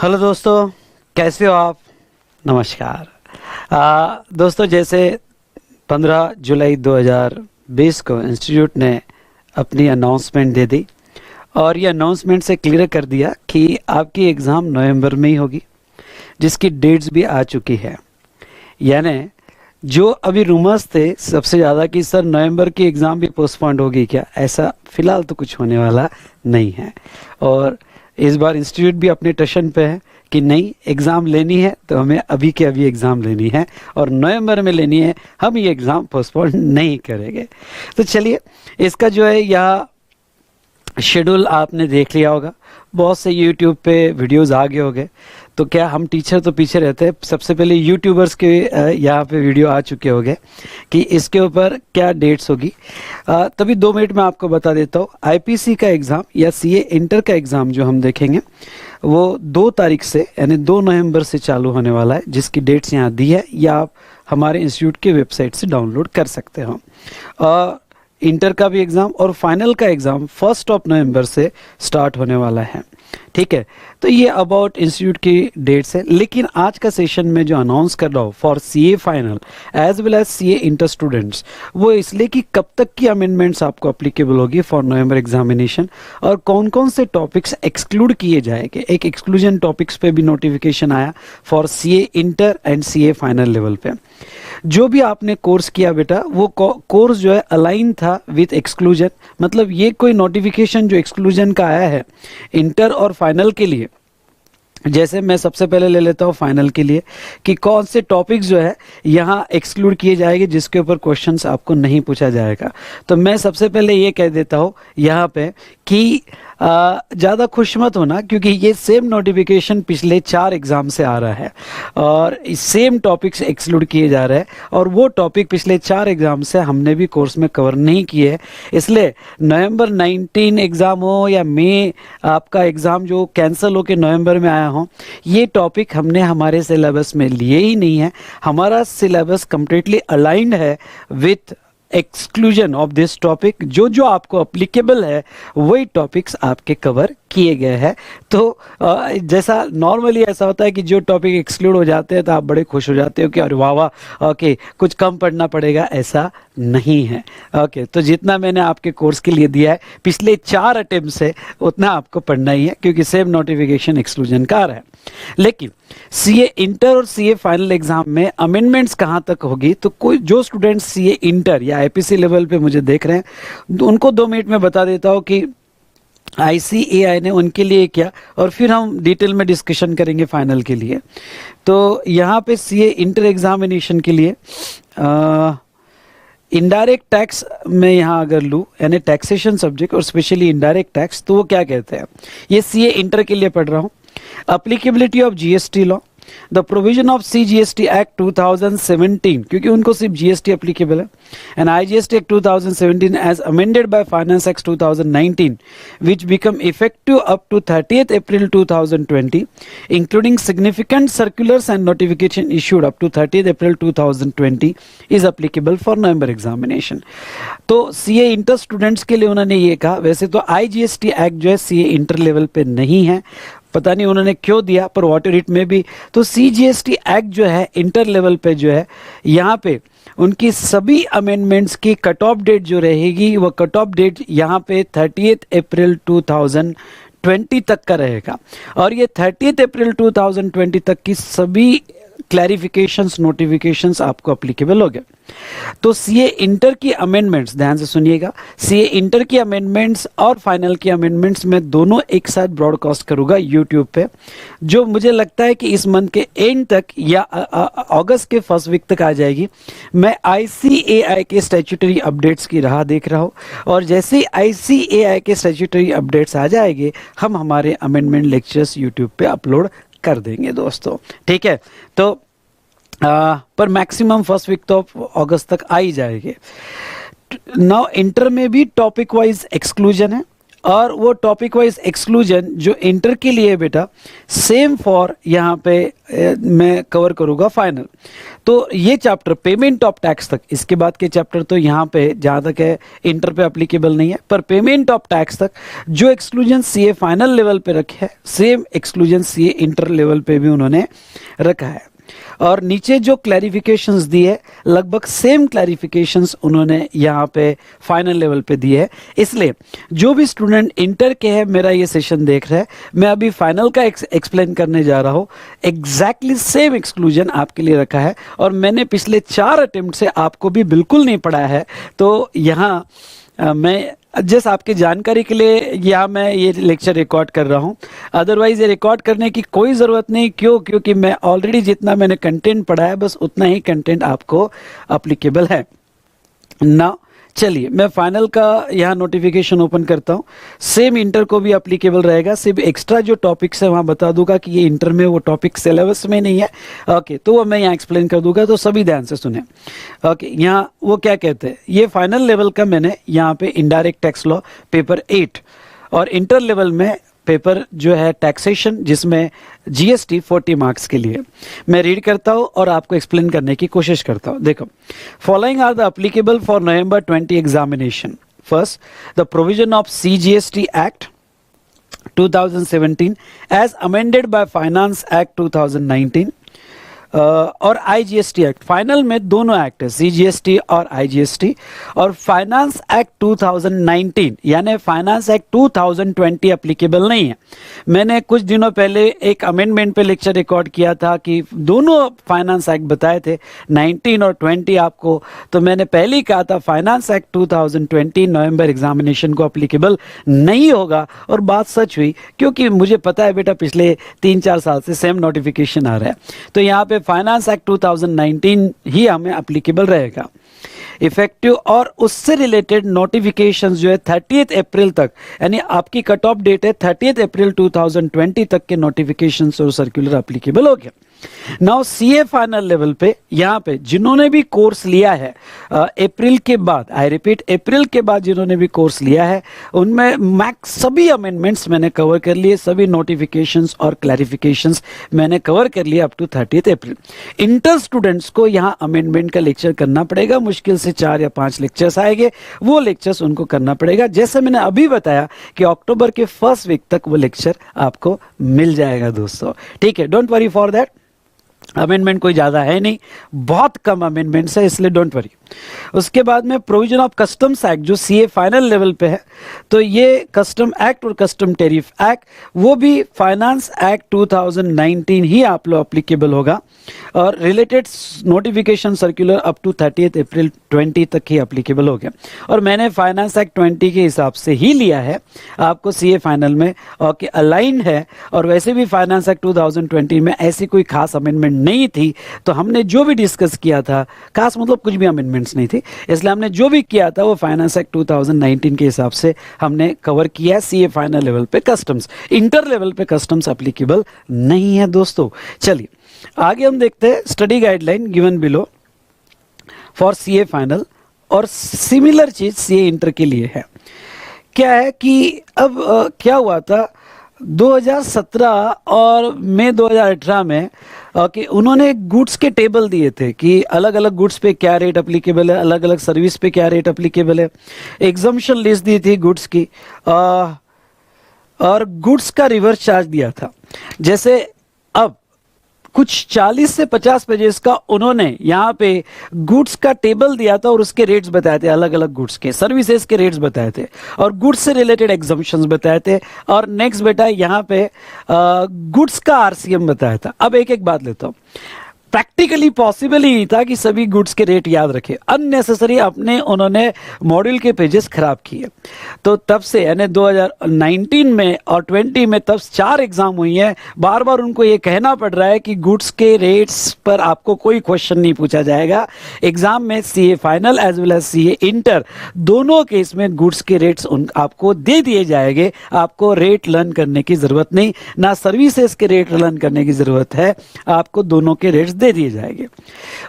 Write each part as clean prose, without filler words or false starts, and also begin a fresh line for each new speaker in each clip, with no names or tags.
Hello दोस्तों, कैसे हो आप। नमस्कार। दोस्तों, जैसे 15 जुलाई 2020 को इंस्टीट्यूट ने अपनी अनाउंसमेंट दे दी और ये अनाउंसमेंट से क्लियर कर दिया कि आपकी एग्ज़ाम नवंबर में ही होगी, जिसकी डेट्स भी आ चुकी है। यानी जो अभी रूमर्स थे सबसे ज़्यादा कि सर नवंबर की एग्ज़ाम भी पोस्टपोन्ड होगी क्या, ऐसा फ़िलहाल तो कुछ होने वाला नहीं है। और इस बार इंस्टीट्यूट भी अपने टशन पे है कि नहीं, एग्ज़ाम लेनी है तो हमें अभी के अभी एग्ज़ाम लेनी है और नवंबर में लेनी है, हम ये एग्ज़ाम पोस्टपोन नहीं करेंगे। तो चलिए, इसका जो है यह शेड्यूल आपने देख लिया होगा, बहुत से यूट्यूब पे वीडियोस आ गए होंगे। तो क्या हम टीचर तो पीछे रहते हैं, सबसे पहले यूट्यूबर्स के यहाँ पे वीडियो आ चुके होंगे कि इसके ऊपर क्या डेट्स होगी। तभी 2 मिनट में आपको बता देता हूँ। आईपीसी का एग्ज़ाम या सीए इंटर का एग्ज़ाम जो हम देखेंगे वो 2 तारीख से यानी 2 नवंबर से चालू होने वाला है, जिसकी डेट्स यहाँ दी है या आप हमारे इंस्टीट्यूट की वेबसाइट से डाउनलोड कर सकते हो। इंटर का भी एग्ज़ाम और फाइनल का एग्ज़ाम 1 नवंबर से स्टार्ट होने वाला है। ठीक है, तो ये अबाउट इंस्टीट्यूट की डेट्स है। लेकिन आज का सेशन में जो अनाउंस कर रहा हूँ for CA final as well as CA inter students, वो इसलिए कि कब तक की अमेंडमेंट्स आपको अप्लीकेबल होगी फॉर नवंबर एग्जामिनेशन और कौन कौन से टॉपिक्स एक्सक्लूड किए जाएंगे। एक एक्सक्लूजन टॉपिक्स पे भी नोटिफिकेशन आया for CA inter and CA final level पे। जो भी आपने कोर्स किया बेटा, वो कोर्स जो है अलाइन था विथ एक्सक्लूजन, मतलब ये कोई नोटिफिकेशन जो एक्सक्लूजन का आया है इंटर और फाइनल के लिए। जैसे मैं सबसे पहले ले लेता हूँ फाइनल के लिए कि कौन से टॉपिक्स जो है यहाँ एक्सक्लूड किए जाएंगे जिसके ऊपर क्वेश्चंस आपको नहीं पूछा जाएगा। तो मैं सबसे पहले ये कह देता हूँ यहाँ पे कि ज़्यादा खुश मत होना, क्योंकि ये सेम नोटिफिकेशन पिछले 4 एग्ज़ाम से आ रहा है और सेम टॉपिक्स एक्सक्लूड किए जा रहे हैं और वो टॉपिक पिछले 4 एग्ज़ाम से हमने भी कोर्स में कवर नहीं किए हैं। इसलिए नवंबर 19 एग्ज़ाम हो या मई आपका एग्ज़ाम जो कैंसिल हो के नवंबर में आया हो, ये टॉपिक हमने हमारे सिलेबस में लिए ही नहीं है। हमारा सिलेबस कंप्लीटली अलाइंड है with exclusion of this topic. जो जो आपको अप्लीकेबल है वही टॉपिक्स आपके कवर किए गए हैं। तो जैसा नॉर्मली ऐसा होता है कि जो टॉपिक एक्सक्लूड हो जाते हैं तो आप बड़े खुश हो जाते हो कि अरे वाह वाह, ओके कुछ कम पढ़ना पड़ेगा, ऐसा नहीं है। ओके, तो जितना मैंने आपके कोर्स के लिए दिया है पिछले 4 अटेम्प्ट से, उतना आपको पढ़ना ही है, क्योंकि सेम नोटिफिकेशन एक्सक्लूजन का आ रहा है। लेकिन सीए इंटर और सीए फाइनल एग्जाम में अमेंडमेंट्स कहाँ तक होगी, तो कोई जो स्टूडेंट सीए इंटर या आईपीसी लेवल पे मुझे देख रहे हैं उनको 2 मिनट में बता देता हूँ कि आईसीएआई ने उनके लिए क्या, और फिर हम डिटेल में डिस्कशन करेंगे फाइनल के लिए। तो यहाँ पे सीए इंटर एग्जामिनेशन के लिए इनडायरेक्ट टैक्स में यहाँ अगर लूँ यानी टैक्सेशन सब्जेक्ट और स्पेशली इनडायरेक्ट टैक्स, तो वो क्या कहते हैं, ये सीए इंटर के लिए पढ़ रहा हूँ। Applicability of GST law, the provision of CGST act 2017, क्योंकि उनको सिर्फ जीएसटी एप्लीकेबल है, and IGST act 2017 as amended by finance act 2019 which become effective up to 30th April 2020, including significant circulars and notification issued up to 30th April 2020 is applicable for November examination। तो CA inter students के लिए उन्होंने ये कहा। वैसे तो IGST act जो है सीए इंटर लेवल पे नहीं है, पता नहीं उन्होंने क्यों दिया, पर व्हाट इट में भी। तो सीजीएसटी एक्ट जो है इंटर लेवल पे जो है, यहाँ पे उनकी सभी अमेंडमेंट्स की कट ऑफ डेट जो रहेगी, वो कट ऑफ डेट यहाँ पे 30th अप्रैल 2020 तक का रहेगा। और ये 30th अप्रैल 2020 तक की सभी क्लैरिफिकेशंस नोटिफिकेशंस आपको अप्लीकेबल हो गए। तो सीए इंटर की अमेंडमेंट्स ध्यान से सुनिएगा, सीए इंटर की अमेंडमेंट्स और फाइनल की अमेंडमेंट्स मैं दोनों एक साथ ब्रॉडकास्ट करूंगा यूट्यूब पे, जो मुझे लगता है कि इस मंथ के एंड तक या अगस्त के फर्स्ट वीक तक आ जाएगी। मैं आईसीएआई के स्टैट्यूटरी अपडेट्स की राह देख रहा हूँ और जैसे ही आईसीएआई के स्टैट्यूटरी अपडेट्स आ जाएंगे हम हमारे अमेंडमेंट लेक्चर्स यूट्यूब पे अपलोड कर देंगे दोस्तों। ठीक है, तो पर मैक्सिमम फर्स्ट वीक तो अगस्त तक आ ही जाएगी। नाउ इंटर में भी टॉपिक वाइज एक्सक्लूजन है और वो टॉपिक वाइज एक्सक्लूजन जो इंटर के लिए बेटा सेम फॉर यहाँ पे मैं कवर करूँगा फाइनल। तो ये चैप्टर पेमेंट ऑफ टैक्स तक, इसके बाद के चैप्टर तो यहाँ पे जहाँ तक है इंटर पे अप्लीकेबल नहीं है, पर पेमेंट ऑफ टैक्स तक जो एक्सक्लूजन सीए फाइनल लेवल पे रखे है same exclusion CA inter level पे भी उन्होंने रखा है। और नीचे जो क्लैरिफिकेशंस दिए है लगभग सेम क्लैरिफिकेशंस उन्होंने यहाँ पे फाइनल लेवल पे दिए है। इसलिए जो भी स्टूडेंट इंटर के है मेरा ये सेशन देख रहे हैं, मैं अभी फाइनल का एक्सप्लेन करने जा रहा हूँ। एग्जैक्टली सेम एक्सक्लूजन आपके लिए रखा है और मैंने पिछले 4 अटेम्प्ट से आपको भी बिल्कुल नहीं पढ़ाया है। तो यहाँ मैं जस्ट आपकी जानकारी के लिए यहाँ मैं ये लेक्चर रिकॉर्ड कर रहा हूँ, अदरवाइज ये रिकॉर्ड करने की कोई ज़रूरत नहीं। क्योंकि मैं ऑलरेडी जितना मैंने कंटेंट पढ़ा है बस उतना ही कंटेंट आपको अप्लीकेबल है ना। चलिए मैं फाइनल का यहाँ नोटिफिकेशन ओपन करता हूँ। सेम इंटर को भी अप्लीकेबल रहेगा, सिर्फ एक्स्ट्रा जो टॉपिक्स है वहाँ बता दूंगा कि ये इंटर में वो टॉपिक सिलेबस में नहीं है। ओके, तो वो मैं यहाँ एक्सप्लेन कर दूंगा, तो सभी ध्यान से सुने। ओके, यहाँ वो क्या कहते हैं, ये फाइनल लेवल का मैंने यहाँ पे इनडायरेक्ट टैक्स लॉ पेपर 8 और इंटर लेवल में पेपर जो है टैक्सेशन जिसमें जीएसटी 40 मार्क्स के लिए मैं रीड करता हूं और आपको एक्सप्लेन करने की कोशिश करता हूं। देखो, following are the applicable for November 20 examination. First, the provision of CGST act 2017 as amended by finance act 2019 और आईजीएसटी एक्ट। फाइनल में दोनों एक्ट है, सीजीएसटी और आईजीएसटी। और फाइनेंस एक्ट 2019 यानी फाइनेंस एक्ट 2020 एप्लीकेबल नहीं है। मैंने कुछ दिनों पहले एक अमेंडमेंट पे लेक्चर रिकॉर्ड किया था कि दोनों फाइनेंस एक्ट बताए थे 19 और 20 आपको, तो मैंने पहले ही कहा था फाइनेंस एक्ट 2020 नवंबर एग्जामिनेशन को एप्लीकेबल नहीं होगा। और बात सच हुई, क्योंकि मुझे पता है बेटा पिछले 3-4 साल से सेम नोटिफिकेशन आ रहा है, तो यहाँ पे फाइनेंस एक्ट 2019 ही हमें एप्लीकेबल रहेगा इफेक्टिव। और उससे रिलेटेड नोटिफिकेशंस जो है 30 अप्रैल तक, यानी आपकी कट ऑफ डेट है 30 अप्रैल 2020 तक के नोटिफिकेशंस और सर्कुलर एप्लीकेबल हो गया। नाउ सीए फाइनल लेवल पे यहाँ पे जिन्होंने भी कोर्स लिया है अप्रैल के बाद, आई रिपीट अप्रैल के बाद जिन्होंने भी कोर्स लिया है उनमें मैक्स सभी अमेंडमेंट्स मैंने कवर कर लिए, सभी नोटिफिकेशंस और क्लैरिफिकेशंस मैंने कवर कर लिए up to 30 April. Inter students को यहाँ अमेंडमेंट का लेक्चर करना पड़ेगा, मुश्किल से 4 या 5 लेक्चर्स आएंगे, वो लेक्चर्स उनको करना पड़ेगा। जैसे मैंने अभी बताया कि अक्टूबर के फर्स्ट वीक तक वो लेक्चर आपको मिल जाएगा दोस्तों, ठीक है। Don't worry for that, amendment कोई ज़्यादा है नहीं, बहुत कम अमेंडमेंट्स है, इसलिए डोंट वरी। उसके बाद में प्रोविजन ऑफ कस्टम्स एक्ट जो सीए फाइनल लेवल पे है, तो ये कस्टम एक्ट और कस्टम टैरिफ एक्ट वो भी फाइनेंस एक्ट 2019 ही आप लोग अप्लीकेबल होगा। और related notification circular up to 30 April 20 तक ही अप्लीकेबल हो गया। और मैंने फाइनेंस एक्ट 20 के हिसाब से ही लिया है आपको सीए फाइनल में, और कि अलाइन है। और वैसे भी फाइनेंस एक्ट 2020 में ऐसी कोई खास अमेंडमेंट नहीं थी, तो हमने जो भी डिस्कस किया था, खास मतलब कुछ भी अमेंडमेंट्स नहीं थी, इसलिए हमने जो भी किया था वो फाइनेंस एक्ट 2019 के हिसाब से हमने कवर किया है। सीए फाइनल लेवल पे कस्टम्स, इंटर लेवल पे कस्टम्स एप्लीकेबल नहीं है दोस्तों। चलिए आगे हम देखते हैं study guideline given below for CA final, और सिमिलर चीज सीए इंटर के लिए है। क्या है कि अब क्या हुआ था 2017 और मई 2018 में कि उन्होंने गुड्स के टेबल दिए थे कि अलग अलग गुड्स पे क्या रेट अप्लीकेबल है, अलग अलग सर्विस पे क्या रेट अप्लीकेबल है। एग्जम्पशन लिस्ट दी थी गुड्स की, और गुड्स का रिवर्स चार्ज दिया था। जैसे अब कुछ 40 से 50 पेजेस का उन्होंने यहाँ पे गुड्स का टेबल दिया था और उसके रेट्स बताए थे, अलग अलग गुड्स के, सर्विसेज के रेट्स बताए थे, और गुड्स से रिलेटेड एग्जम्पशंस बताए थे। और नेक्स्ट बेटा यहाँ पे गुड्स का आरसीएम बताया था। अब एक एक बात लेता हूँ। प्रैक्टिकली पॉसिबल ही नहीं था कि सभी गुड्स के रेट याद रखे, अननेसेसरी अपने उन्होंने मॉड्यूल के पेजेस खराब किए। तो तब से यानी 2019 में और 20 में तब 4 एग्जाम हुई हैं, बार बार उनको ये कहना पड़ रहा है कि गुड्स के रेट्स पर आपको कोई क्वेश्चन नहीं पूछा जाएगा एग्जाम में। CA final as well as CA inter दोनों केस में गुड्स के रेट्स आपको दे दिए जाएंगे। आपको रेट लर्न करने की जरूरत नहीं, ना सर्विसेज के रेट लर्न करने की जरूरत है, आपको दोनों के रेट्स दे दिए जाएंगे।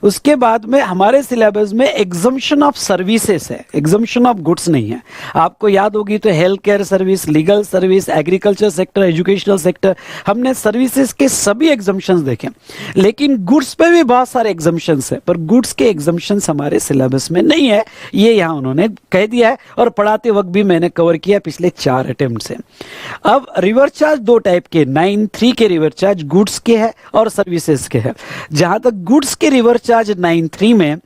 उसके बाद में हमारे सिलेबस में एग्जम्पशन ऑफ सर्विसेज है, एग्जम्पशन ऑफ गुड्स नहीं है। आपको याद होगी तो health care service, legal service, agriculture sector, educational sector, हमने सर्विसेज के सभी एग्जम्पशंस देखे। लेकिन गुड्स पे भी बहुत सारे एग्जम्पशंस है, पर गुड्स के एग्जम्पशंस हमारे सिलेबस में नहीं है, ये यहाँ उन्होंने कह दिया है और पढ़ाते वक्त भी मैंने कवर किया पिछले 4 अटेम्प्ट से। अब रिवर्स चार्ज दो टाइप के, 9(3) के रिवर्स चार्ज गुड्स के है और सर्विसेज के है। जहां तक गुड्स के रिवर्स चार्ज 9(3) में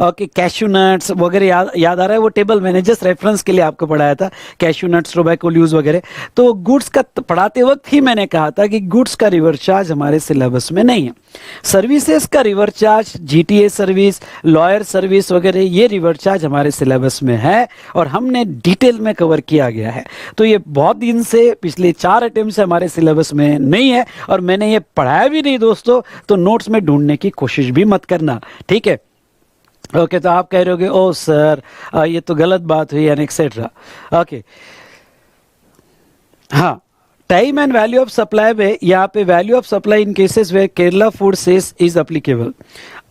ओके, कैशू नट्स वगैरह याद आ रहा है, वो टेबल मैंने जस्ट रेफरेंस के लिए आपको पढ़ाया था, कैशू नट्स, टोबैको लीव्स वगैरह। तो गुड्स का पढ़ाते वक्त ही मैंने कहा था कि गुड्स का रिवर्स चार्ज हमारे सिलेबस में नहीं है। सर्विसेज का reverse charge, GTA service, lawyer service वगैरह, ये रिवर्स चार्ज हमारे सिलेबस में है और हमने डिटेल में कवर किया गया है। तो ये बहुत दिन से, पिछले 4 अटेम्प्ट से हमारे सिलेबस में नहीं है और मैंने ये पढ़ाया भी नहीं दोस्तों, तो नोट्स में ढूंढने की कोशिश भी मत करना, ठीक है। ओके, तो आप कह रहे होगे ओ सर ये तो गलत बात हुई एंड एक्सेट्रा। ओके, हाँ, time and value of supply में यहाँ पे value of supply in cases where Kerala food cess is applicable.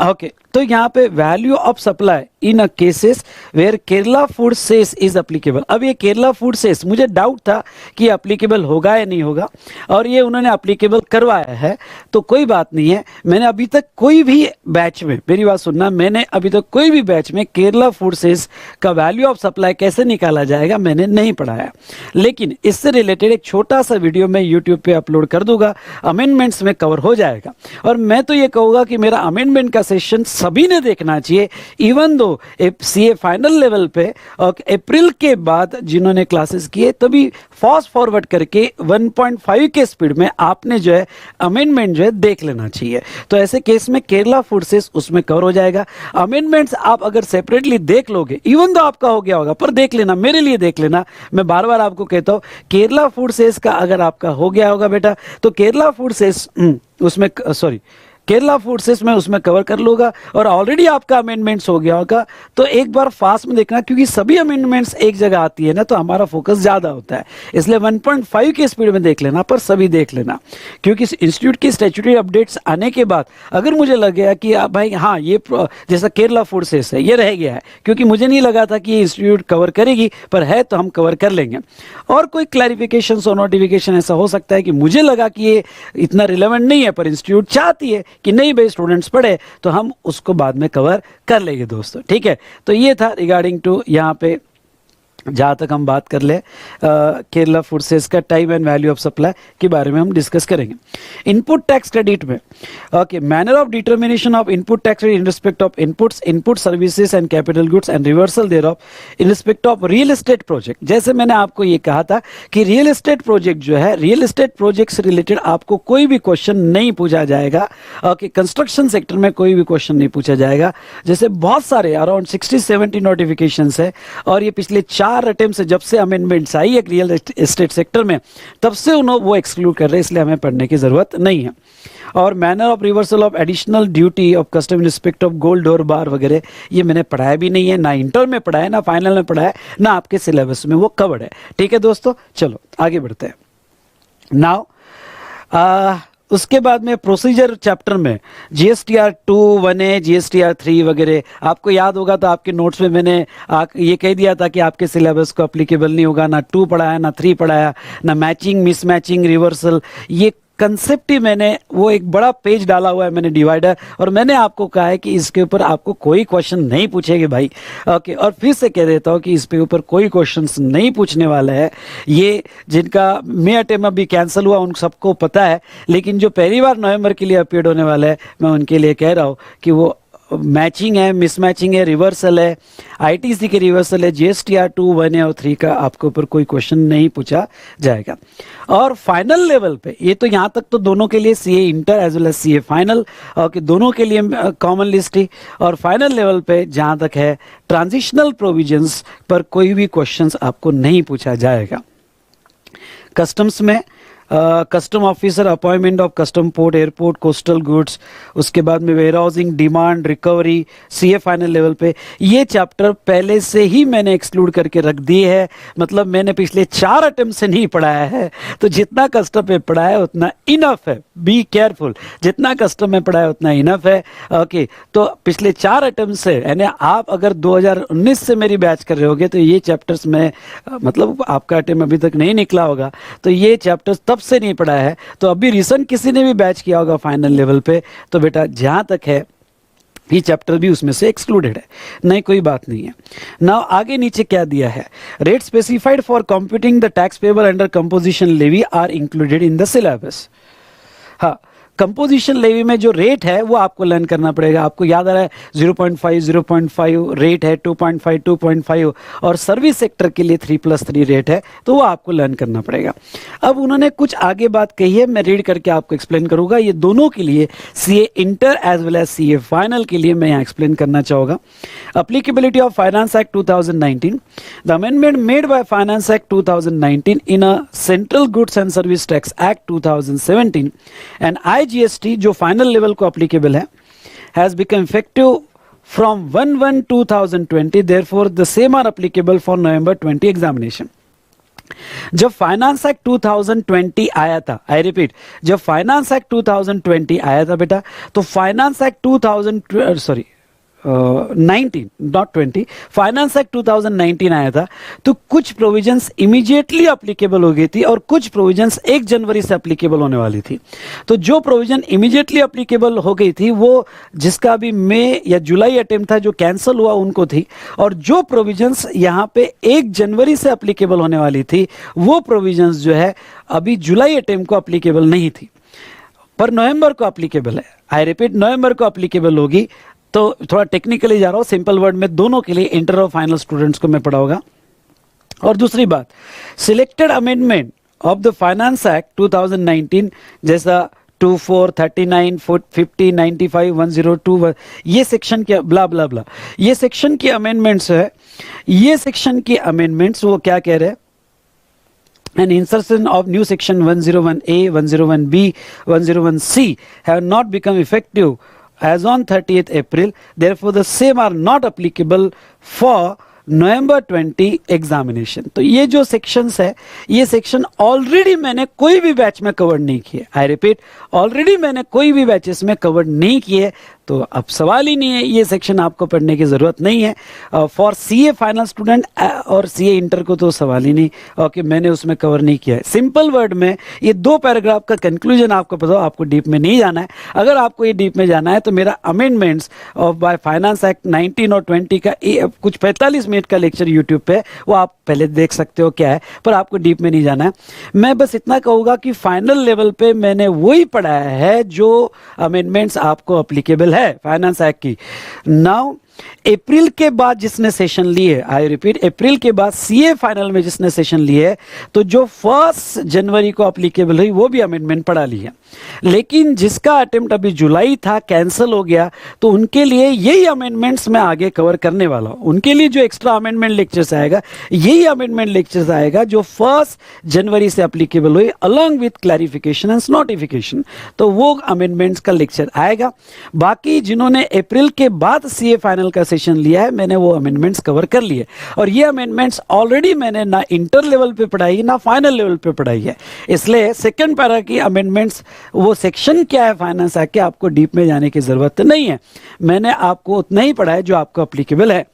Okay, तो यहाँ पे value of supply in a cases where Kerala food cess is applicable. अब ये केरला फूड सेस, मुझे डाउट था कि एप्लीकेबल होगा या नहीं होगा, और ये उन्होंने एप्लीकेबल करवाया है, तो कोई बात नहीं है। मैंने अभी तक कोई भी बैच में, मेरी बात सुनना, मैंने अभी तक कोई भी बैच में केरला फूड सेस का वैल्यू ऑफ सप्लाई कैसे निकाला जाएगा मैंने नहीं पढ़ाया। लेकिन इससे रिलेटेड एक छोटा सा वीडियो मैं यूट्यूब पे अपलोड कर दूंगा, अमेंडमेंट्स में कवर हो जाएगा। और मैं तो ये कहूँगा कि मेरा अमेंडमेंट का सेशन सभी ने देखना चाहिए, even though CA final level पे और अप्रैल के बाद जिन्होंने क्लासेस किए, तभी फास्ट फॉरवर्ड करके 1.5 के स्पीड में आपने जो है अमेंडमेंट जो है देख लेना चाहिए। तो ऐसे केस में केरला फूड सेस उसमें कवर हो जाएगा। अमेंडमेंट्स आप अगर सेपरेटली देख लोगे, इवन दो आपका हो गया होगा, पर देख लेना, मेरे लिए देख लेना, मैं बार बार आपको कहता हूं, केरला फूड सेस का अगर आपका हो गया होगा बेटा, तो केरला फूड सेस उसमें केरला फूड सेस में उसमें कवर कर लूंगा। और ऑलरेडी आपका अमेंडमेंट्स हो गया होगा तो एक बार फास्ट में देखना, क्योंकि सभी अमेंडमेंट्स एक जगह आती है ना, तो हमारा फोकस ज्यादा होता है, इसलिए 1.5 के स्पीड में देख लेना, पर सभी देख लेना। क्योंकि इंस्टीट्यूट की स्टैट्यूटरी अपडेट्स आने के बाद अगर मुझे लग गया कि भाई हाँ ये जैसा केरला फूड सेस है ये रह गया है, क्योंकि मुझे नहीं लगा था कि ये इंस्टीट्यूट कवर करेगी, पर है तो हम कवर कर लेंगे। और कोई क्लैरिफिकेशन और नोटिफिकेशन ऐसा हो सकता है कि मुझे लगा कि ये इतना रिलेवेंट नहीं है, पर इंस्टीट्यूट चाहती है कि नहीं भाई स्टूडेंट्स पढ़े, तो हम उसको बाद में कवर कर लेंगे दोस्तों, ठीक है। तो ये था रिगार्डिंग टू यहाँ पे जहाँ तक हम बात कर ले केरला फूड सेस का time and value of supply के बारे में हम डिस्कस करेंगे। इनपुट टैक्स क्रेडिट में okay, manner of determination of input tax in respect of inputs, input services and capital goods and reversal thereof in respect of real estate project. जैसे मैंने आपको ये कहा था कि रियल एस्टेट प्रोजेक्ट जो है, रियल एस्टेट प्रोजेक्ट से रिलेटेड आपको कोई भी क्वेश्चन नहीं पूछा जाएगा। ओके, कंस्ट्रक्शन सेक्टर में कोई भी क्वेश्चन नहीं पूछा जाएगा। जैसे बहुत सारे अराउंड 60-70 नोटिफिकेशंस है, और ये पिछले 4 अटेम्प्ट से जब से अमेंडमेंट्स आई है रियल एस्टेट सेक्टर में, तब से उन्होंने वो एक्सक्लूड कर रहे हैं, इसलिए हमें पढ़ने की जरूरत नहीं है। और manner of reversal of additional duty of custom in respect of gold और बार वगैरह, ये मैंने पढ़ाया भी नहीं है, ना इंटर में पढ़ाया, ना फाइनल में पढ़ाया, ना आपके सिलेबस में वो कवर्ड है, ठीक है दोस्तों। चलो आगे बढ़ते हैं। नाउ उसके बाद में प्रोसीजर चैप्टर में GSTR 2, 1A, GSTR 3 वगैरह आपको याद होगा, तो आपके नोट्स में मैंने ये कह दिया था कि आपके सिलेबस को अप्लीकेबल नहीं होगा, ना 2 पढ़ाया, ना 3 पढ़ाया, ना मैचिंग, मिसमैचिंग, रिवर्सल, ये कंसेप्ट ही मैंने वो एक बड़ा पेज डाला हुआ है मैंने डिवाइडर, और मैंने आपको कहा है कि इसके ऊपर आपको कोई क्वेश्चन नहीं पूछेंगे भाई। ओके, और फिर से कह देता हूँ कि इसके ऊपर कोई क्वेश्चंस नहीं पूछने वाला है। ये जिनका मे अटेम्प्ट अभी कैंसिल हुआ उन सबको पता है, लेकिन जो पहली बार नवंबर के लिए अपीयर होने वाला है, मैं उनके लिए कह रहा हूँ कि वो मैचिंग है, मिसमैचिंग है, रिवर्सल है, आईटीसी के रिवर्सल है, GSTR 2, 1A और 3 का आपके ऊपर कोई क्वेश्चन नहीं पूछा जाएगा। और फाइनल लेवल पे ये तो यहाँ तक तो दोनों के लिए CA inter as well as CA final, और दोनों के लिए कॉमन लिस्ट ही। और फाइनल लेवल पे जहाँ तक है ट्रांजिशनल प्रोविजंस पर कोई भी क्वेश्चंस आपको नहीं पूछा जाएगा। कस्टम्स में custom officer, appointment of custom port, airport, coastal goods, उसके बाद में warehousing, demand, recovery, CA final level पे, ये चैप्टर पहले से ही मैंने एक्सक्लूड करके रख दिए है। मतलब मैंने पिछले 4 अटेम्प्ट से नहीं पढ़ाया है, तो जितना कस्टम पे पढ़ाया है उतना इनफ है। बी केयरफुल, जितना कस्टम में पढ़ाया उतना इनफ है। ओके, तो पिछले 4 अटेम्प्ट से, यानी आप अगर 2019 से मेरी बैच कर रहे होगे तो ये चैप्टर्स में मतलब आपका अटेम्प्ट अभी तक नहीं निकला होगा, तो ये चैप्टर्स तब से नहीं पढ़ा है। तो अभी रिसेंट किसी ने भी बैच किया होगा फाइनल लेवल पे, तो बेटा जहां तक है ये चैप्टर भी उसमें से एक्सक्लूडेड है, नहीं कोई बात नहीं है। नाउ आगे नीचे क्या दिया है, rate specified for computing the tax payable under composition levy are included in the syllabus. हाँ, कंपोजिशन लेवी में जो रेट है वो आपको लर्न करना पड़ेगा। आपको याद आ रहा है 0.5 0.5 रेट है, 2.5 2.5, और सर्विस सेक्टर के लिए 3+3 रेट है, तो वो आपको लर्न करना पड़ेगा। अब उन्होंने कुछ आगे बात कही है, मैं रीड करके आपको एक्सप्लेन करूंगा। ये दोनों के लिए, CA inter as well as CA final के लिए मैं यहाँ एक्सप्लेन करना चाहूँगा। Applicability of finance act 2019, the amendment made by finance act 2019 in a central goods and service tax act 2017 and IGST जो फाइनल लेवल को अप्लीकेबल है, has become effective from 1/1/2020, therefore the same are applicable for November 20 examination. जब finance act 2020 आया था, I repeat, जब finance act 2020 आया था बेटा, तो finance act 19 not 20, finance act 2019 आया था, तो कुछ प्रोविजंस इमीडिएटली अप्लीकेबल हो गई थी और कुछ प्रोविजंस 1 जनवरी से अप्लीकेबल होने वाली थी। तो जो प्रोविजन इमीडिएटली अप्लीकेबल हो गई थी वो, जिसका भी मई या जुलाई अटेम्प्ट था जो कैंसिल हुआ, उनको थी, और जो प्रोविजंस यहाँ पे 1 जनवरी से अप्लीकेबल होने वाली थी, वो प्रोविजंस जो है अभी जुलाई अटेम्प्ट को अप्लीकेबल नहीं थी, पर नवंबर को अप्लीकेबल है। आई रिपीट, नवंबर को अप्लीकेबल होगी। तो थोड़ा टेक्निकली जा रहा हूं, सिंपल वर्ड में दोनों के लिए, इंटर और फाइनल स्टूडेंट्स को मैं पढ़ाऊंगा। और दूसरी बात, selected amendment of the finance act 2019 जैसा 24, 39, 50, 95, 102, ये सेक्शन के ब्ला ब्ला ब्ला, ये सेक्शन के अमेंडमेंट्स है। ये सेक्शन के अमेंडमेंट्स वो क्या कह रहे हैं, and insertion of new section 101A, 101B, 101C have not become effective as on 30th April, therefore the same are not applicable for November 20 examination. तो ये जो सेक्शंस है, ये सेक्शन ऑलरेडी मैंने कोई भी बैच में कवर नहीं किए। आई रिपीट, ऑलरेडी मैंने कोई भी बैचेस में कवर नहीं किए, तो अब सवाल ही नहीं है, ये सेक्शन आपको पढ़ने की जरूरत नहीं है। फॉर सीए फाइनल स्टूडेंट और सीए इंटर को तो सवाल ही नहीं, ओके, मैंने उसमें कवर नहीं किया है। सिंपल वर्ड में ये 2 पैराग्राफ का कंक्लूजन आपको पता हो, आपको डीप में नहीं जाना है। अगर आपको ये डीप में जाना है तो मेरा amendments of bye finance act 19 और 20 का कुछ 45 मिनट का लेक्चर यूट्यूब पे, वो आप पहले देख सकते हो क्या है, पर आपको डीप में नहीं जाना है। मैं बस इतना कहूँगा कि फाइनल लेवल पे मैंने वही पढ़ाया है जो अमेंडमेंट्स आपको अप्लीकेबल है फाइनेंस एक्ट की। नाउ अप्रैल के बाद जिसने सेशन लिए, आई रिपीट, अप्रैल के बाद सीए फाइनल में जिसने सेशन लिए, तो जो 1 जनवरी को अप्लीकेबल हुई वो भी अमेंडमेंट पढ़ा ली है। लेकिन जिसका अटेम्प्ट अभी जुलाई था, कैंसिल हो गया, तो उनके लिए यही अमेंडमेंट्स मैं आगे कवर करने वाला हूं। उनके लिए जो एक्स्ट्रा अमेंडमेंट लेक्चर्स आएगा, यही अमेंडमेंट लेक्चर्स आएगा जो 1 जनवरी से अप्लीकेबल हुई, along with clarification and notification. तो वो अमेंडमेंट्स का लेक्चर आएगा। बाकी जिन्होंने अप्रैल के बाद सीए फाइनल का सेशन लिया है, मैंने वो अमेंडमेंट्स कवर कर लिए, और ये अमेंडमेंट्स ऑलरेडी मैंने ना इंटर लेवल पे पढ़ाई ना फाइनल लेवल पे पढ़ाई है। इसलिए सेकंड पैरा की अमेंडमेंट्स, वो सेक्शन क्या है फाइनेंस एक्ट के, आपको डीप में जाने की जरूरत नहीं है। मैंने आपको उतना ही पढ़ा है जो आपको अप्लीकेबल है,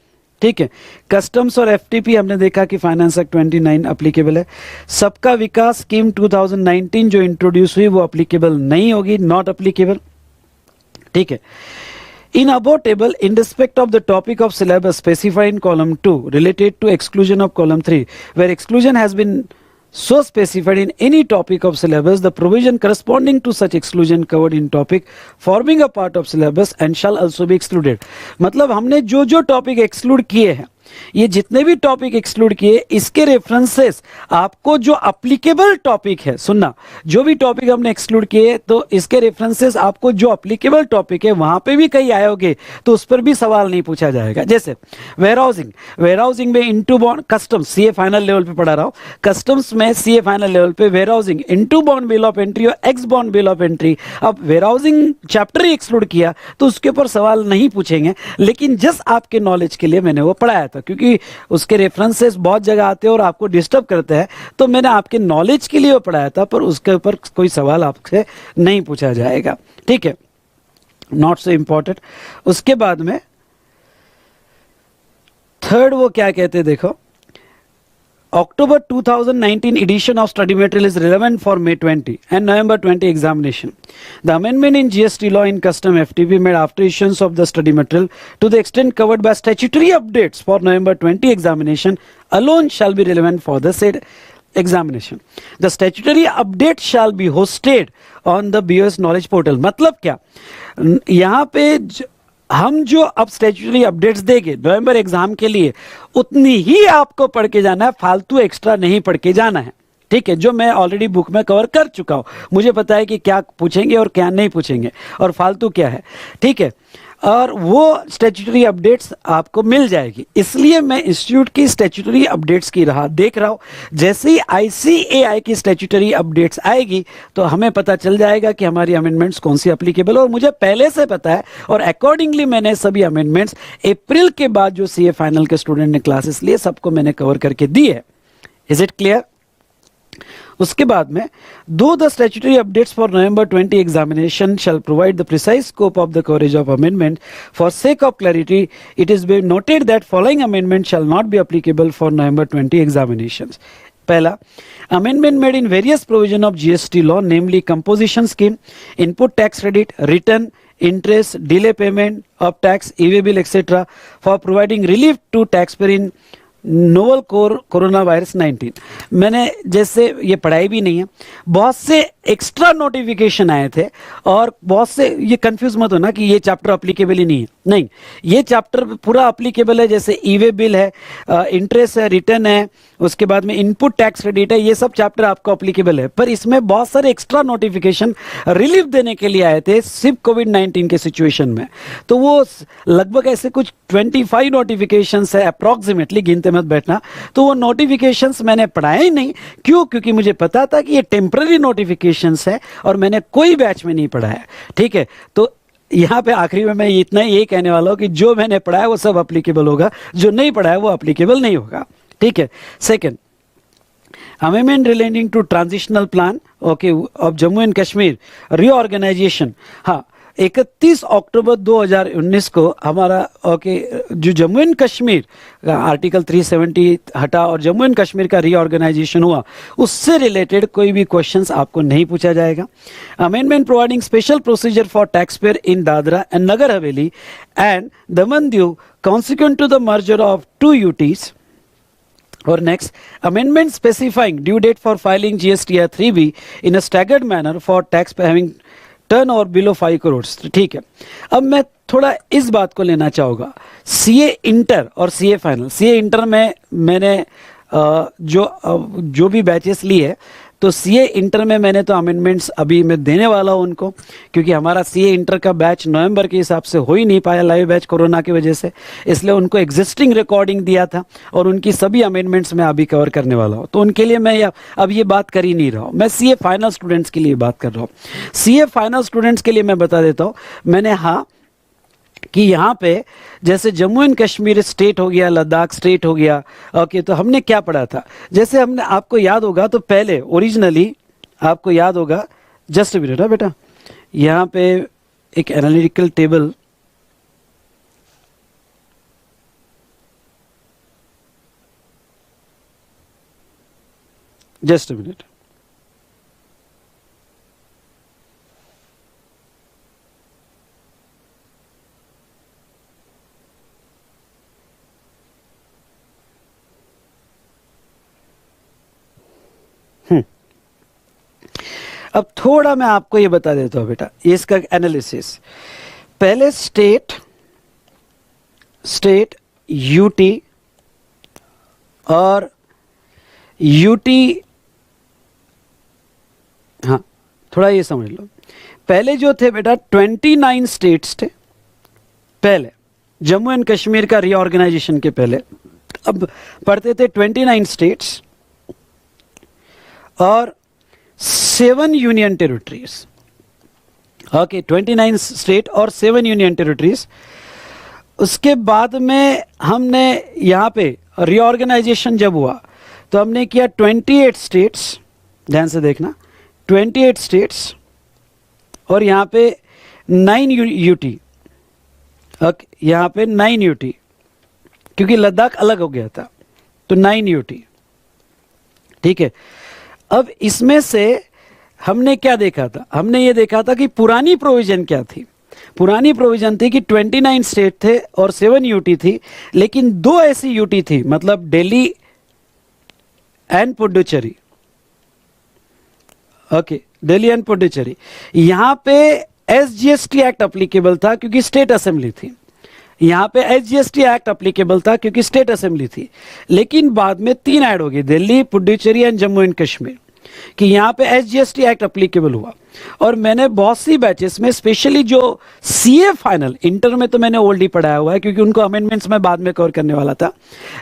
ठीक है। कस्टम्स और एफटीपी हमने देखा कि फाइनेंस एक्ट 29 अप्लीकेबल है। सबका विकास स्कीम 2019 जो इंट्रोड्यूस हुई वो अप्लीकेबल नहीं होगी, नॉट अप्लीकेबल, ठीक है। In above table, in respect of the topic of syllabus specified in column 2 related to exclusion of column 3, where exclusion has been so specified in any topic of syllabus, the provision corresponding to such exclusion covered in topic forming a part of syllabus and shall also be excluded. मतलब हमने जो जो topic exclude किए हैं ये जितने भी topic exclude किए इसके रेफरेंसेस आपको जो अप्लीकेबल टॉपिक है, सुनना, जो भी टॉपिक हमने एक्सक्लूड किए तो इसके रेफरेंसेस आपको जो अप्लीकेबल टॉपिक है वहां पे भी कहीं आए होंगे तो उस पर भी सवाल नहीं पूछा जाएगा। जैसे वेयरहाउसिंग में into bond customs, CA final level पे पढ़ा रहा हूं, कस्टम्स में सीए फाइनल लेवल पे warehousing into bond bill of entry और ex bond bill of entry. अब वेयरहाउसिंग चैप्टर ही एक्सक्लूड किया तो उसके ऊपर सवाल नहीं पूछेंगे, लेकिन जस्ट आपके नॉलेज के लिए मैंने वो पढ़ाया था, क्योंकि उसके रेफरेंसेस बहुत जगह आते हैं और आपको डिस्टर्ब करते हैं, तो मैंने आपके नॉलेज के लिए वो पढ़ाया था, पर उसके ऊपर कोई सवाल आपसे नहीं पूछा जाएगा। ठीक है, नॉट सो इंपॉर्टेंट। उसके बाद में थर्ड वो क्या कहते हैं, देखो, October 2019 edition of study material is relevant for May 20 and November 20 examination. The amendment in GST law in custom FTP made after issuance of the study material to the extent covered by statutory updates for November 20 examination alone shall be relevant for the said examination. The statutory update shall be hosted on the BOS knowledge portal. मतलब क्या, यहाँ पे हम जो अब statutory updates देंगे नवंबर exam के लिए उतनी ही आपको पढ़ के जाना है, फालतू एक्स्ट्रा नहीं पढ़ के जाना है। ठीक है, जो मैं ऑलरेडी बुक में कवर कर चुका हूं, मुझे पता है कि क्या पूछेंगे और क्या नहीं पूछेंगे और फालतू क्या है। ठीक है, और वो स्टैट्यूटरी अपडेट्स आपको मिल जाएगी, इसलिए मैं इंस्टीट्यूट की स्टैट्यूटरी अपडेट्स की राह देख रहा हूं। जैसे ही आईसीएआई की स्टैट्यूटरी अपडेट्स आएगी तो हमें पता चल जाएगा कि हमारी अमेंडमेंट्स कौन सी एप्लीकेबल, और मुझे पहले से पता है और अकॉर्डिंगली मैंने सभी अमेंडमेंट्स अप्रैल के बाद जो सीए फाइनल के स्टूडेंट ने क्लासेस लिए सबको मैंने कवर करके दी है। Is it clear? उसके बाद में दो the statutory updates for November 20 examination shall provide the precise scope of the coverage of amendment for sake of clarity it is be noted that following amendment shall not be applicable for November 20 examinations. पहला, amendment made in various provision of GST law namely composition scheme, input tax credit, return interest, delay payment of tax, e-way bill, etc. for providing relief to taxpayer in novel corona virus 19। मैंने जैसे ये पढ़ाई भी नहीं है, बहुत से extra notification आए थे और बहुत से, ये कंफ्यूज मत होना कि ये चैप्टर अप्लीकेबल ही नहीं है, नहीं, ये चैप्टर पूरा अप्लीकेबल है। जैसे ई-वे बिल है, इंटरेस्ट है, रिटर्न है, उसके बाद में इनपुट टैक्स क्रेडिट है, ये सब चैप्टर आपको अप्लीकेबल है। पर इसमें बहुत सारे एक्स्ट्रा नोटिफिकेशन रिलीफ देने के लिए आए थे सिर्फ कोविड-19 के सिचुएशन में, तो वो लगभग ऐसे कुछ 25 नोटिफिकेशंस है अप्रॉक्सीमेटली, गिनते मत बैठना। तो वो नोटिफिकेशंस मैंने पढ़ाया ही नहीं, क्यों? क्योंकि मुझे पता था कि ये टेम्पररी नोटिफिकेशंस है और मैंने कोई बैच में नहीं पढ़ाया। ठीक है, तो यहाँ पे आखिरी में मैं इतना ही कहने वाला हूँ कि जो मैंने पढ़ाया वो सब अप्लीकेबल होगा, जो नहीं पढ़ाया वो अप्लीकेबल नहीं होगा। ठीक है, second, amendment relating to transitional plan okay of Jammu and Kashmir reorganisation. हाँ, 31 अक्टूबर 2019 को हमारा जो जम्मू एंड कश्मीर का आर्टिकल 370 हटा और जम्मू एंड कश्मीर का रीऑर्गेनाइजेशन हुआ, उससे रिलेटेड कोई भी क्वेश्चंस आपको नहीं पूछा जाएगा। Amendment providing special procedure for taxpayer in Dadra and Nagar Haveli and Daman Diu consequent to the merger of 2 UTs। और next, amendment specifying due date for filing GSTR 3B in a staggered manner for tax having turnover below 5 crore. ठीक है, अब मैं थोड़ा इस बात को लेना चाहूँगा, सीए इंटर और सीए फाइनल। सीए इंटर में मैंने जो भी बैचेस लिए, तो सीए इंटर में मैंने तो अमेंडमेंट्स अभी मैं देने वाला हूँ उनको, क्योंकि हमारा सीए इंटर का बैच नवंबर के हिसाब से हो ही नहीं पाया लाइव बैच कोरोना की वजह से, इसलिए उनको एग्जिस्टिंग रिकॉर्डिंग दिया था और उनकी सभी अमेंडमेंट्स मैं अभी कवर करने वाला हूँ। तो उनके लिए मैं अब ये बात कर ही नहीं रहा हूँ, मैं सीए फाइनल स्टूडेंट्स के लिए बात कर रहा हूँ। सीए फाइनल स्टूडेंट्स के लिए मैं बता देता हूँ, मैंने हाँ कि यहाँ पे जैसे जम्मू एंड कश्मीर स्टेट हो गया, लद्दाख स्टेट हो गया, ओके, तो हमने क्या पढ़ा था, जैसे हमने, आपको याद होगा तो पहले ओरिजिनली आपको याद होगा, जस्ट मिनट है बेटा, यहाँ पे एक एनालिटिकल टेबल, जस्ट मिनट, अब थोड़ा मैं आपको ये बता देता हूं बेटा, ये इसका एनालिसिस। पहले स्टेट, यूटी, और यूटी, हाँ थोड़ा ये समझ लो, पहले जो थे बेटा 29 स्टेट्स थे पहले, जम्मू एंड कश्मीर का रीऑर्गेनाइजेशन के पहले। अब पढ़ते थे 29 स्टेट्स और 7 यूनियन टेरिटरीज। ओके, 29 स्टेट और 7 यूनियन टेरिटरीज। उसके बाद में हमने यहाँ पे रीऑर्गेनाइजेशन जब हुआ तो हमने किया 28 स्टेट्स, ध्यान से देखना, 28 स्टेट्स और यहाँ पे 9 यूटी। ओके, यहाँ पे 9 यूटी, क्योंकि लद्दाख अलग हो गया था, तो 9 यूटी। ठीक है, अब इसमें से हमने क्या देखा था? हमने ये देखा था कि पुरानी प्रोविजन क्या थी। पुरानी प्रोविजन थी कि 29 स्टेट थे और 7 यूटी थी, लेकिन 2 ऐसी यूटी थी, मतलब Delhi and Puducherry. Okay, Delhi and Puducherry, यहां पे एसजीएसटी एक्ट अप्लीकेबल था क्योंकि स्टेट असेंबली थी। यहां पे एसजीएसटी एक्ट अप्लीकेबल था क्योंकि स्टेट असेंबली थी, लेकिन बाद में 3 ऐड हो गए, दिल्ली, पुडुचेरी एंड जम्मू एंड कश्मीर, कि यहां पे एसजीएसटी एक्ट अप्लीकेबल हुआ। और मैंने बहुत सी बैचेस में, स्पेशली जो सीए फाइनल, इंटर में तो मैंने ओल्ड ही पढ़ाया हुआ है क्योंकि उनको अमेंडमेंट्स मैं बाद में कवर करने वाला था,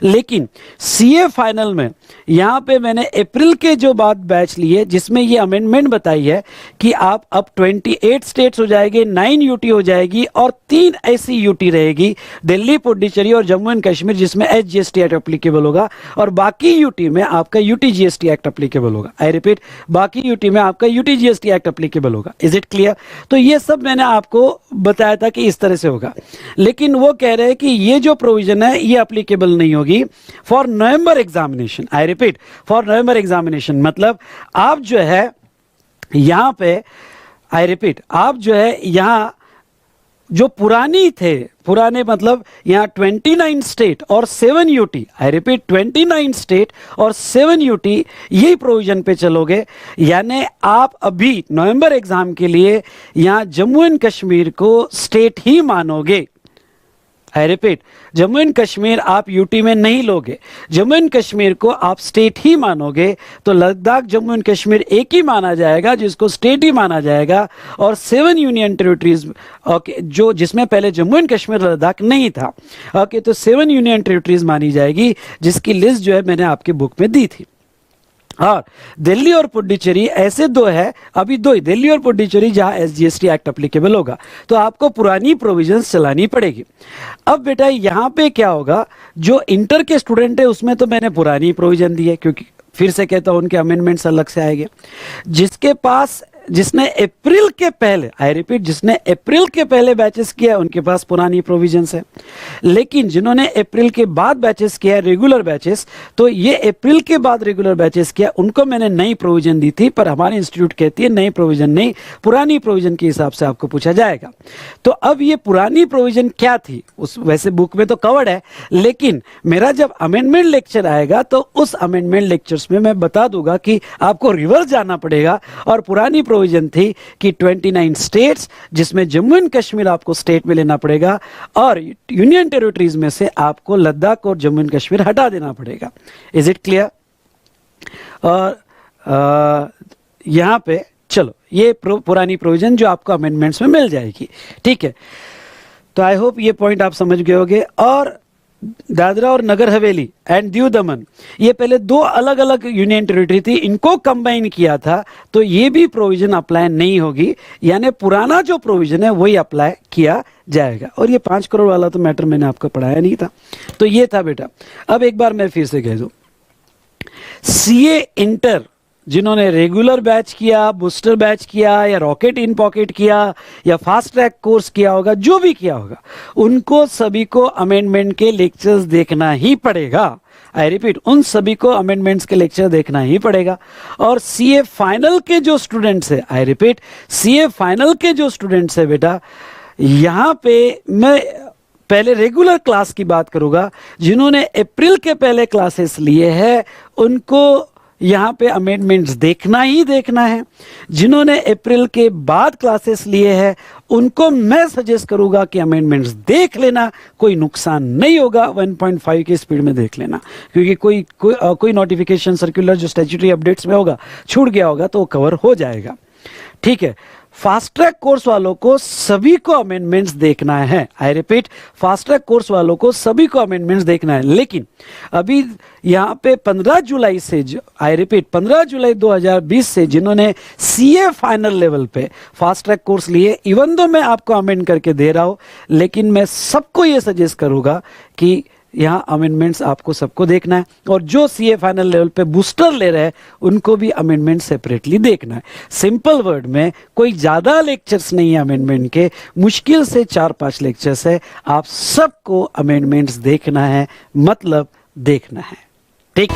लेकिन सीए फाइनल में यहां पे मैंने अप्रैल के जो बाद बैच लिए जिसमें ये अमेंडमेंट बताई है कि आप अब 28 स्टेट्स हो जाएंगे, 9 यूटी हो जाएगी और 3 ऐसी यूटी रहेगी, दिल्ली, पुडुचेरी और जम्मू एंड कश्मीर, जिसमें एसजीएसटी एक्ट अप्लीकेबल होगा, और बाकी यूटी में आपका यूटीजीएसटी एक्ट अप्लीकेबल होगा। आई रिपीट, बाकी यूटी में आपका यूटीजीएसटी एक्ट अप्लीकेबल होगा। Is it clear? तो ये सब मैंने आपको बताया था कि इस तरह से होगा, लेकिन वो कह रहे हैं कि ये जो प्रोविजन है ये अप्लीकेबल नहीं होगी for November examination. I repeat, for November examination, मतलब आप जो है यहां पे, आई रिपीट, आप जो है यहां जो पुरानी थे, पुराने मतलब यहाँ 29 स्टेट और 7 यूटी, आई रिपीट 29 स्टेट और 7 यूटी, यही प्रोविजन पे चलोगे। यानी आप अभी नवंबर एग्जाम के लिए यहाँ जम्मू एंड कश्मीर को स्टेट ही मानोगे। I repeat, Jammu and Kashmir आप यूटी में नहीं लोगे, जम्मू एंड कश्मीर को आप स्टेट ही मानोगे। तो लद्दाख, जम्मू एंड कश्मीर एक ही माना जाएगा, जिसको स्टेट ही माना जाएगा। और 7 यूनियन टेरिटरीज, ओके, जो जिसमें पहले जम्मू एंड कश्मीर, लद्दाख नहीं था, ओके, तो 7 यूनियन टेरिटरीज मानी जाएगी, जिसकी लिस्ट जो है मैंने आपके बुक में दी थी। और दिल्ली और पुडुचेरी ऐसे 2 है, अभी 2 ही, दिल्ली और पुडुचेरी, जहां एसजीएसटी एक्ट अप्लीकेबल होगा, तो आपको पुरानी प्रोविजंस चलानी पड़ेगी। अब बेटा यहां पे क्या होगा, जो इंटर के स्टूडेंट है उसमें तो मैंने पुरानी प्रोविजन दी है, क्योंकि फिर से कहता हूं उनके अमेंडमेंट्स अलग से आएंगे। जिसके पास, जिसने अप्रैल के पहले, आई रिपीट, जिसने अप्रैल के पहले बैचेस किया उनके पास पुरानी प्रोविजंस है, लेकिन जिन्होंने अप्रैल के बाद बैचेस किया, रेगुलर बैचेस, तो ये अप्रैल के बाद रेगुलर बैचेस किया, उनको मैंने नई प्रोविजन दी थी। पर हमारी इंस्टीट्यूट कहती है नई प्रोविजन नहीं, पुरानी प्रोविजन के हिसाब से आपको पूछा जाएगा। तो अब ये पुरानी प्रोविजन क्या थी, उस वैसे बुक में तो कवर्ड है, लेकिन मेरा जब अमेंडमेंट लेक्चर आएगा तो उस अमेंडमेंट लेक्चर्स में मैं बता दूंगा कि आपको रिवर्स जाना पड़ेगा। और पुरानी प्रोविजन थी कि 29 स्टेट्स, जिसमें जम्मू एंड कश्मीर आपको स्टेट में लेना पड़ेगा, और यूनियन टेरिटरीज में से आपको लद्दाख और जम्मू एंड कश्मीर हटा देना पड़ेगा। Is it clear? और यहां पे चलो, ये पुरानी प्रोविजन जो आपको अमेंडमेंट्स में मिल जाएगी। ठीक है, तो आई होप ये पॉइंट आप समझ गए होंगे। और दादरा और नगर हवेली एंड दीव दमन, ये पहले 2 अलग अलग यूनियन टेरिटरी थी, इनको कंबाइन किया था, तो ये भी प्रोविजन अप्लाई नहीं होगी। यानी पुराना जो प्रोविजन है वही अप्लाई किया जाएगा। और ये 5 करोड़ वाला तो मैटर मैंने आपको पढ़ाया नहीं था, तो ये था बेटा। अब एक बार मैं फिर से कह दूं, सीए इंटर जिन्होंने रेगुलर बैच किया, बूस्टर बैच किया, या रॉकेट इन पॉकेट किया, या फास्ट ट्रैक कोर्स किया होगा, जो भी किया होगा, उनको सभी को अमेंडमेंट के लेक्चर्स देखना ही पड़ेगा। आई रिपीट, उन सभी को अमेंडमेंट्स के लेक्चर देखना ही पड़ेगा। और सीए फाइनल के जो स्टूडेंट्स है, आई रिपीट, सीए फाइनल के जो स्टूडेंट्स है बेटा, यहां पे मैं पहले रेगुलर क्लास की बात करूंगा। जिन्होंने अप्रैल के पहले क्लासेस लिए हैं उनको यहाँ पे अमेंडमेंट्स देखना ही देखना है। जिन्होंने अप्रैल के बाद क्लासेस लिए हैं उनको मैं सजेस्ट करूंगा कि अमेंडमेंट्स देख लेना, कोई नुकसान नहीं होगा, 1.5 की स्पीड में देख लेना, क्योंकि कोई नोटिफिकेशन सर्कुलर जो स्टैट्यूटरी अपडेट्स में होगा छूट गया होगा तो वो कवर हो जाएगा। ठीक है, फास्ट ट्रैक कोर्स वालों को सभी को अमेंडमेंट्स देखना है। I repeat, fast track course वालों को सभी को अमेंडमेंट्स देखना है। लेकिन अभी यहाँ पे 15 जुलाई से, आई रिपीट 15 जुलाई 2020 से जिन्होंने सीए फाइनल लेवल पे फास्ट ट्रैक कोर्स लिए, इवन दो मैं आपको अमेंड करके दे रहा हूँ, लेकिन मैं सबको ये सजेस्ट करूँगा कि यहाँ अमेंडमेंट्स आपको सबको देखना है, और जो सीए फाइनल लेवल पे बूस्टर ले रहे हैं उनको भी अमेंडमेंट सेपरेटली देखना है। सिंपल वर्ड में, कोई ज़्यादा लेक्चर्स नहीं है अमेंडमेंट के, मुश्किल से 4-5 लेक्चर्स है। आप सबको अमेंडमेंट्स देखना है, मतलब देखना है। ठीक।